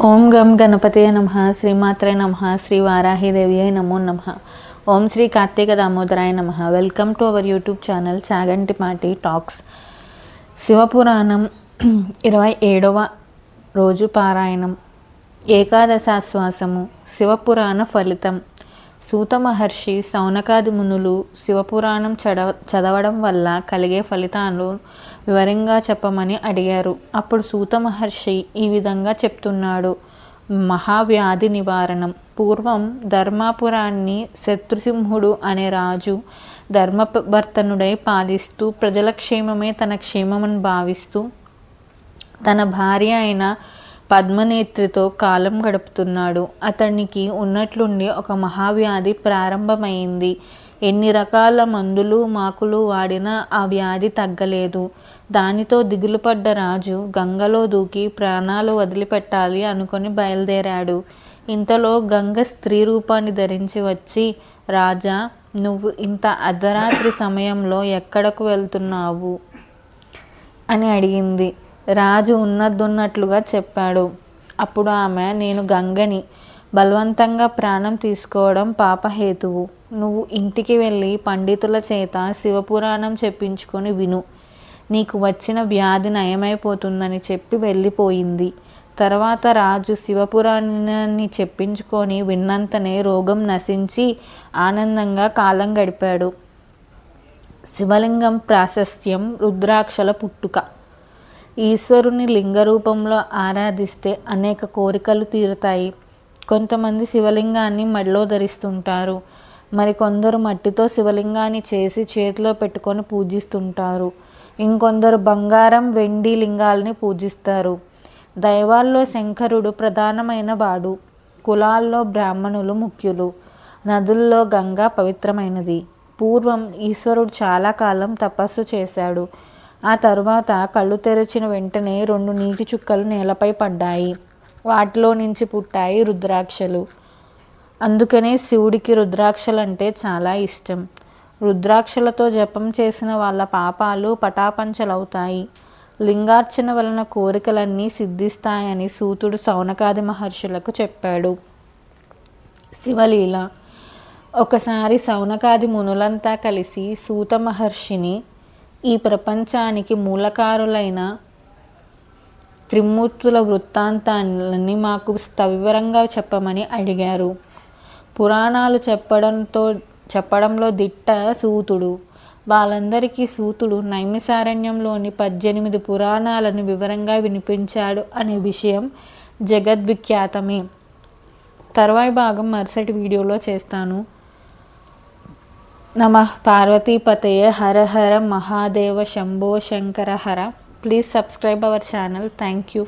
ఓం గం గణపతే నమః శ్రీమాత్రే నమః శ్రీ వారాహిదేవ్యై నమో నమః. ఓం శ్రీ కార్తీక దామోదరాయ నమః. Welcome to our YouTube channel Chagantipati Talks. శివపురాణం 27వ రోజు పారాయణం. ఏకాదశాశ్వాసము. శివపురాణ ఫలితం. సూత మహర్షి సౌనకాది మునులు శివపురాణం చదవడం వల్ల కలిగే ఫలితాలు వివరంగా చెప్పమని అడిగారు. అప్పుడు సూత మహర్షి ఈ విధంగా చెప్తున్నాడు. మహావ్యాధి నివారణం. పూర్వం ధర్మాపురాన్ని శత్రుసింహుడు అనే రాజు ధర్మవర్తనుడై పాలిస్తూ ప్రజల క్షేమమే తన క్షేమమని భావిస్తూ తన భార్య అయిన పద్మనేత్రితో కాలం గడుపుతున్నాడు. అతనికి ఉన్నట్లుండి ఒక మహావ్యాధి ప్రారంభమైంది. ఎన్ని రకాల మందులు మాకులు వాడినా ఆ వ్యాధి తగ్గలేదు. దానితో దిగులుపడ్డ రాజు గంగలో దూకి ప్రాణాలు వదిలిపెట్టాలి అనుకొని బయలుదేరాడు. ఇంతలో గంగ స్త్రీ రూపాన్ని ధరించి వచ్చి, రాజా, నువ్వు ఇంత అర్ధరాత్రి సమయంలో ఎక్కడకు వెళ్తున్నావు అని అడిగింది. రాజు ఉన్నట్లుగా చెప్పాడు. అప్పుడు ఆమె, నేను గంగని. బలవంతంగా ప్రాణం తీసుకోవడం పాపహేతువు. నువ్వు ఇంటికి వెళ్ళి పండితుల చేత శివపురాణం చెప్పించుకొని విను. నీకు వచ్చిన వ్యాధి నయమైపోతుందని చెప్పి వెళ్ళిపోయింది. తర్వాత రాజు శివపురాణాన్ని చెప్పించుకొని విన్నంతనే రోగం నశించి ఆనందంగా కాలం గడిపాడు. శివలింగం ప్రాశస్త్యం. రుద్రాక్షల పుట్టుక. ఈశ్వరుని లింగ రూపంలో ఆరాధిస్తే అనేక కోరికలు తీరుతాయి. కొంతమంది శివలింగాన్ని మెడలో ధరిస్తుంటారు. మరికొందరు మట్టితో శివలింగాన్ని చేసి చేతిలో పెట్టుకొని పూజిస్తుంటారు. ఇంకొందరు బంగారం, వెండి లింగాల్ని పూజిస్తారు. దైవాల్లో శంకరుడు ప్రధానమైన వాడు. కులాల్లో బ్రాహ్మణులు ముఖ్యులు. నదుల్లో గంగా పవిత్రమైనది. పూర్వం ఈశ్వరుడు చాలా కాలం తపస్సు చేశాడు. ఆ తరువాత కళ్ళు తెరిచిన వెంటనే 2 నీటి చుక్కలు నేలపై పడ్డాయి. వాటిలో నుంచి పుట్టాయి రుద్రాక్షలు. అందుకనే శివుడికి రుద్రాక్షలంటే చాలా ఇష్టం. రుద్రాక్షలతో జపం చేసిన వాళ్ళ పాపాలు పటాపంచలవుతాయి. లింగార్చన వలన కోరికలన్నీ సిద్ధిస్తాయని సూతుడు సౌనకాది మహర్షులకు చెప్పాడు. శివలీల. ఒకసారి సౌనకాది మునులంతా కలిసి సూత మహర్షిని ఈ ప్రపంచానికి మూలకారులైన త్రిమూర్తుల వృత్తాంతాన్ని మాకు సవివరంగా చెప్పమని అడిగారు. పురాణాలు చెప్పడంలో దిట్ట సూతుడు. వాళ్ళందరికీ సూతుడు నైమిసారణ్యంలోని 18 పురాణాలను వివరంగా వినిపించాడు అనే విషయం జగద్విఖ్యాతమే. తర్వాయి భాగం మరుసటి వీడియోలో చేస్తాను. నమః పార్వతీపతయే. Hara Hara Mahadeva Shambho Shankara Hara. Please subscribe our channel. Thank you.